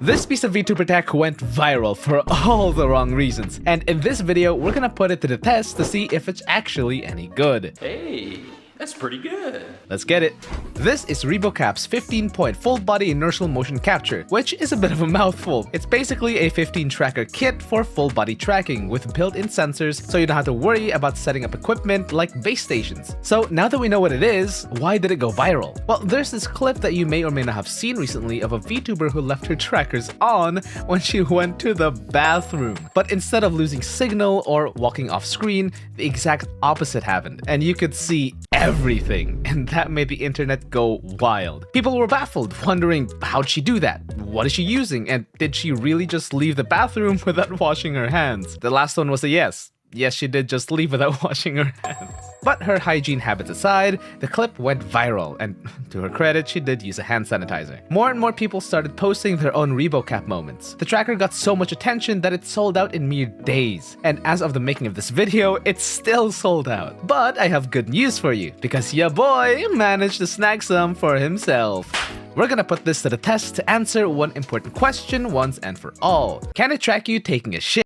This piece of VTuber tech went viral for all the wrong reasons, and in this video we're gonna put it to the test to see if it's actually any good. Hey, that's pretty good. Let's get it. This is Rebocap's 15-point full body inertial motion capture, which is a bit of a mouthful. It's basically a 15 tracker kit for full body tracking with built-in sensors, so you don't have to worry about setting up equipment like base stations. So now that we know what it is, why did it go viral? Well, there's this clip that you may or may not have seen recently of a VTuber who left her trackers on when she went to the bathroom. But instead of losing signal or walking off screen, the exact opposite happened, and you could see everything, and that made the internet go wild. People were baffled, wondering how'd she do that? What is she using? And did she really just leave the bathroom without washing her hands? The last one was a yes. Yes, she did just leave without washing her hands. But her hygiene habits aside, the clip went viral, and to her credit, she did use a hand sanitizer. More and more people started posting their own Rebocap moments. The tracker got so much attention that it sold out in mere days. And as of the making of this video, it's still sold out. But I have good news for you, because ya boy managed to snag some for himself. We're gonna put this to the test to answer one important question once and for all. Can it track you taking a shit?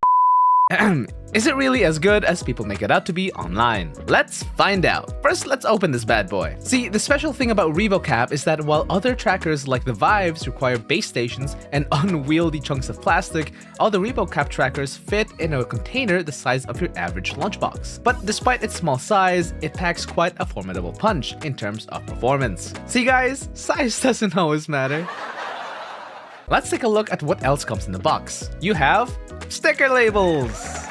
Is it really as good as people make it out to be online? Let's find out. First, let's open this bad boy. See, the special thing about Rebocap is that while other trackers like the Vives require base stations and unwieldy chunks of plastic, all the Rebocap trackers fit in a container the size of your average lunchbox. But despite its small size, it packs quite a formidable punch in terms of performance. See guys, size doesn't always matter. Let's take a look at what else comes in the box. You have sticker labels.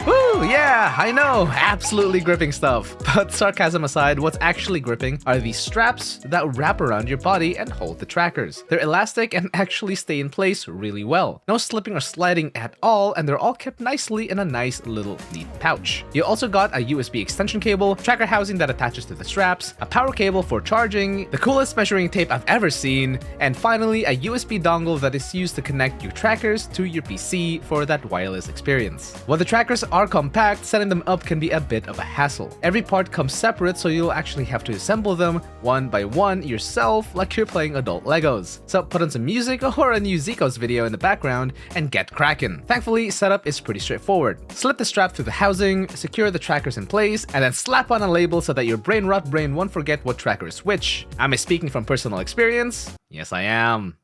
Woo, yeah, I know, absolutely gripping stuff. But sarcasm aside, what's actually gripping are these straps that wrap around your body and hold the trackers. They're elastic and actually stay in place really well. No slipping or sliding at all, and they're all kept nicely in a nice little neat pouch. You also got a USB extension cable, tracker housing that attaches to the straps, a power cable for charging, the coolest measuring tape I've ever seen, and finally a USB dongle that is used to connect your trackers to your PC for that wireless experience. While the trackers are compact, setting them up can be a bit of a hassle. Every part comes separate, so you'll actually have to assemble them one by one yourself like you're playing adult Legos. So put on some music or a new Zekoz video in the background and get cracking. Thankfully, setup is pretty straightforward. Slip the strap through the housing, secure the trackers in place, and then slap on a label so that your brain rot brain won't forget what tracker is which. Am I speaking from personal experience? Yes, I am.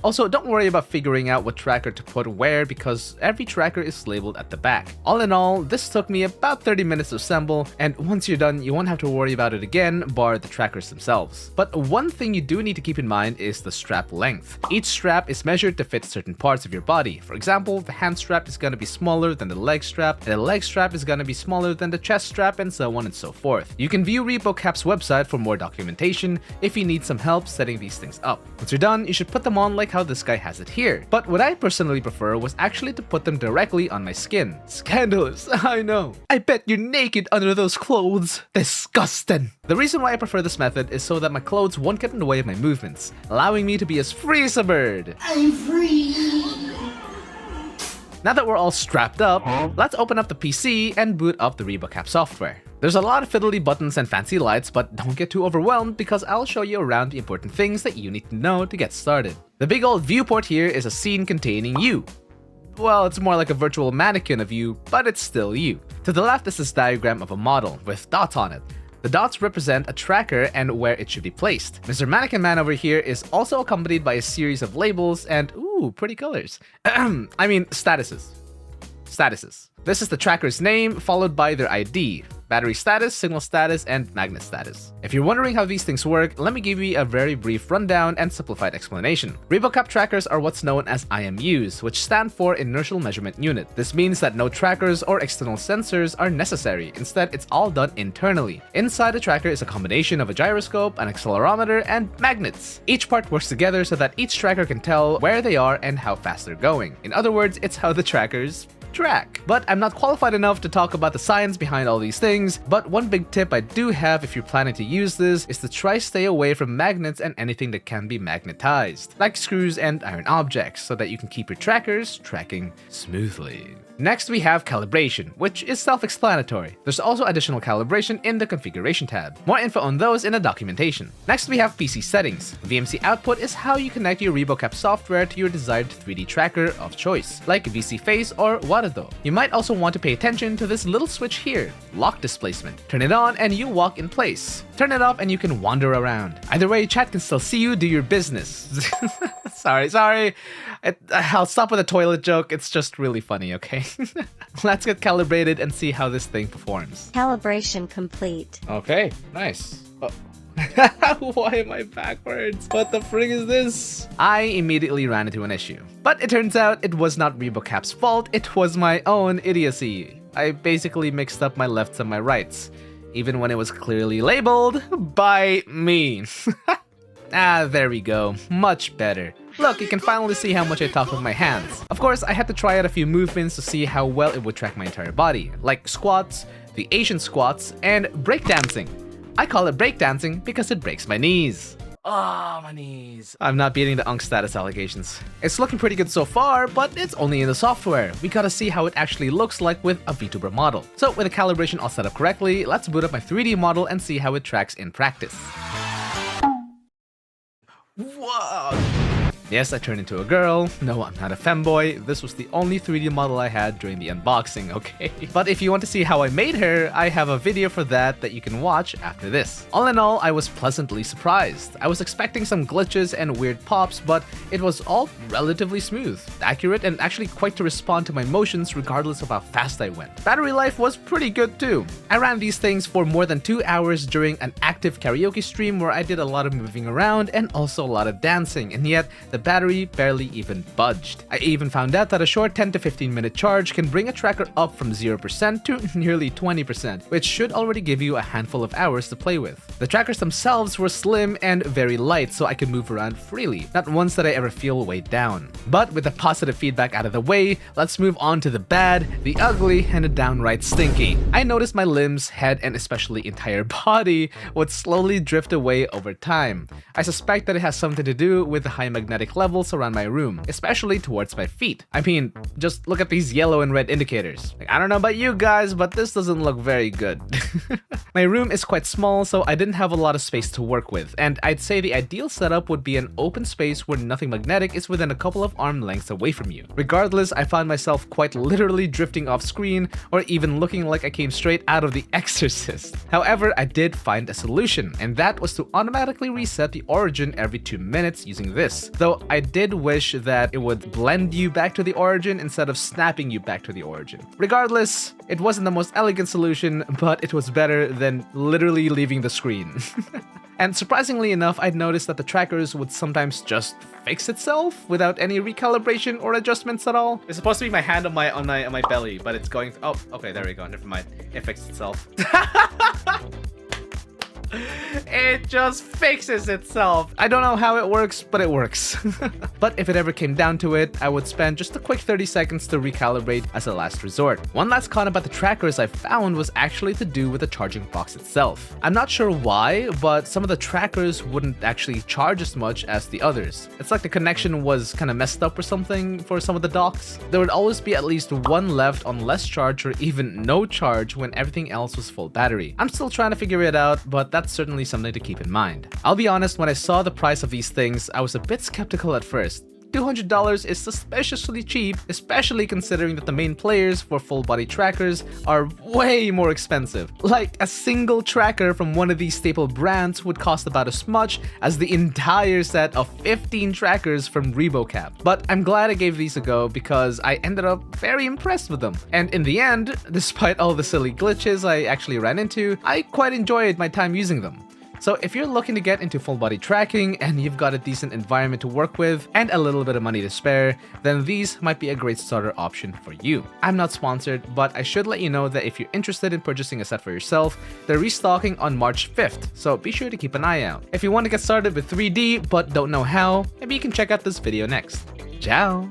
Also, don't worry about figuring out what tracker to put where because every tracker is labeled at the back. All in all, this took me about 30 minutes to assemble, and once you're done, you won't have to worry about it again, bar the trackers themselves. But one thing you do need to keep in mind is the strap length. Each strap is measured to fit certain parts of your body. For example, the hand strap is going to be smaller than the leg strap, and the leg strap is going to be smaller than the chest strap, and so on and so forth. You can view Rebocap's website for more documentation if you need some help setting these things up. Once you're done, you should put them on like how this guy has it here. But what I personally prefer was actually to put them directly on my skin. Scandalous, I know. I bet you're naked under those clothes. Disgusting. The reason why I prefer this method is so that my clothes won't get in the way of my movements, allowing me to be as free as a bird. I'm free. Now that we're all strapped up, let's open up the PC and boot up the Rebocap software. There's a lot of fiddly buttons and fancy lights, but don't get too overwhelmed because I'll show you around the important things that you need to know to get started. The big old viewport here is a scene containing you. Well, it's more like a virtual mannequin of you, but it's still you. To the left is this diagram of a model with dots on it. The dots represent a tracker and where it should be placed. Mr. Mannequin Man over here is also accompanied by a series of labels and, ooh, pretty colors. Statuses. This is the tracker's name, followed by their ID, battery status, signal status, and magnet status. If you're wondering how these things work, let me give you a very brief rundown and simplified explanation. Rebocap trackers are what's known as IMUs, which stand for Inertial Measurement Unit. This means that no trackers or external sensors are necessary. Instead, it's all done internally. Inside the tracker is a combination of a gyroscope, an accelerometer, and magnets. Each part works together so that each tracker can tell where they are and how fast they're going. In other words, it's how the trackers track. But I'm not qualified enough to talk about the science behind all these things, but one big tip I do have if you're planning to use this is to try stay away from magnets and anything that can be magnetized, like screws and iron objects, so that you can keep your trackers tracking smoothly. Next, we have calibration, which is self-explanatory. There's also additional calibration in the configuration tab. More info on those in the documentation. Next, we have PC settings. VMC output is how you connect your Rebocap software to your desired 3D tracker of choice, like VC Face or Warado. You might also want to pay attention to this little switch here, lock displacement. Turn it on and you walk in place. Turn it off and you can wander around. Either way, chat can still see you do your business. Sorry. I'll stop with a toilet joke. It's just really funny, okay? Let's get calibrated and see how this thing performs. Calibration complete. Okay, nice. Oh. Why am I backwards? What the frig is this? I immediately ran into an issue. But it turns out it was not Rebocap's fault, it was my own idiocy. I basically mixed up my lefts and my rights, even when it was clearly labeled by me. There we go. Much better. Look, you can finally see how much I talk with my hands. Of course, I had to try out a few movements to see how well it would track my entire body, like squats, the Asian squats, and breakdancing. I call it breakdancing because it breaks my knees. Ah, my knees. I'm not beating the Unk status allegations. It's looking pretty good so far, but it's only in the software. We gotta see how it actually looks like with a VTuber model. So with the calibration all set up correctly, let's boot up my 3D model and see how it tracks in practice. Whoa! Yes, I turned into a girl. No, I'm not a femboy. This was the only 3D model I had during the unboxing, okay? But if you want to see how I made her, I have a video for that you can watch after this. All in all, I was pleasantly surprised. I was expecting some glitches and weird pops, but it was all relatively smooth, accurate, and actually quite to respond to my motions regardless of how fast I went. Battery life was pretty good too. I ran these things for more than 2 hours during an active karaoke stream where I did a lot of moving around and also a lot of dancing, and yet the battery barely even budged. I even found out that a short 10 to 15 minute charge can bring a tracker up from 0% to nearly 20%, which should already give you a handful of hours to play with. The trackers themselves were slim and very light, so I could move around freely, not once did I ever feel weighed down. But with the positive feedback out of the way, let's move on to the bad, the ugly, and the downright stinky. I noticed my limbs, head, and especially entire body would slowly drift away over time. I suspect that it has something to do with the high magnetic levels around my room, especially towards my feet. I mean, just look at these yellow and red indicators. Like, I don't know about you guys, but this doesn't look very good. My room is quite small, so I didn't have a lot of space to work with, and I'd say the ideal setup would be an open space where nothing magnetic is within a couple of arm lengths away from you. Regardless, I found myself quite literally drifting off screen, or even looking like I came straight out of The Exorcist. However, I did find a solution, and that was to automatically reset the origin every 2 minutes using this. Though I did wish that it would blend you back to the origin instead of snapping you back to the origin. Regardless, it wasn't the most elegant solution, but it was better than literally leaving the screen. And surprisingly enough, I'd noticed that the trackers would sometimes just fix itself without any recalibration or adjustments at all. It's supposed to be my hand on my belly, but it's going. Oh, okay, there we go. Never mind. It fixed itself. It just fixes itself. I don't know how it works, but it works. But if it ever came down to it, I would spend just a quick 30 seconds to recalibrate as a last resort. One last con about the trackers I found was actually to do with the charging box itself. I'm not sure why, but some of the trackers wouldn't actually charge as much as the others. It's like the connection was kind of messed up or something for some of the docks. There would always be at least one left on less charge or even no charge when everything else was full battery. I'm still trying to figure it out, but that's certainly something to keep in mind. I'll be honest, when I saw the price of these things, I was a bit skeptical at first. $200 is suspiciously cheap, especially considering that the main players for full body trackers are way more expensive. Like, a single tracker from one of these staple brands would cost about as much as the entire set of 15 trackers from Rebocap. But I'm glad I gave these a go because I ended up very impressed with them. And in the end, despite all the silly glitches I actually ran into, I quite enjoyed my time using them. So if you're looking to get into full body tracking and you've got a decent environment to work with and a little bit of money to spare, then these might be a great starter option for you. I'm not sponsored, but I should let you know that if you're interested in purchasing a set for yourself, they're restocking on March 5th, so be sure to keep an eye out. If you want to get started with 3D but don't know how, maybe you can check out this video next. Ciao!